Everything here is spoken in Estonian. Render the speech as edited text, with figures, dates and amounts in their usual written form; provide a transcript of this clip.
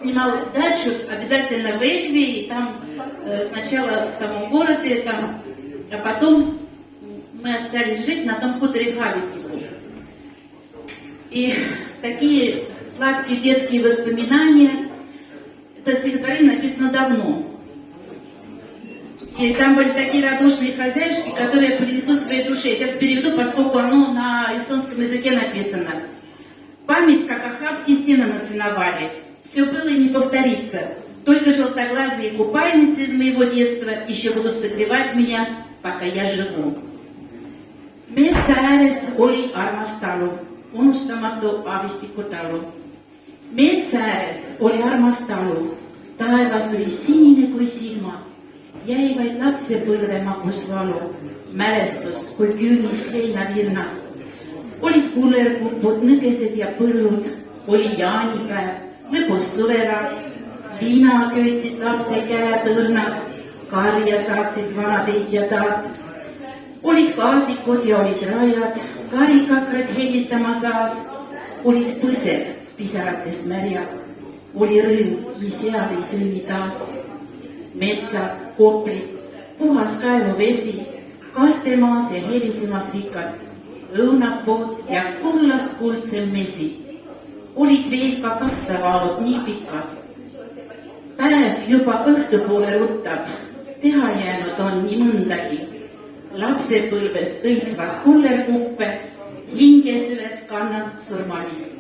снимал дачу обязательно в Эльве, и там сначала в самом городе, там, а потом мы остались жить на том хуторе Хавистику. И такие сладкие детские воспоминания, это стихотворение написано давно. И там были такие радушные хозяйки, которые принесут своей душе. Я сейчас переведу, поскольку оно на эстонском языке написано. Память, как охапки стены насыновали. Все было и не повторится. Только желтоглазые купальницы из моего детства еще будут согревать меня, пока я живу. Metsä ääres oli armastalu, unustamatu aavistikutalu. Metsä ääres oli armastalu, taevas oli sinine kui silmad. Jäi vaid lapsepõlve magusvalu, mälestus kui küünis heinavirnad. Olid kullerkupud, nõgesed ja põllud, oli jaanipäev, lõpus sõvera. Liina köitsid lapse käepõrnad, karja saatsid vanadeid ja taat. Olid kaasikud ja olid raiad, karikakrad helitama saas. Olid põsed, pisaratest märjad. Oli rõõm, mis seal ei sünni taas. Metsad, koprid, puhas kaevuvesi, kastemaas ja helisemas vikad, õunapood ja kullast kuldsem mesi. Olid veel ka kapsavaalud nii pikad. Päev juba õhtupoole ruttab, teha jäänud on nii mõndagi. Lapsepõlvest õitsvad kullerkuppe, hinges üles kannab surmani.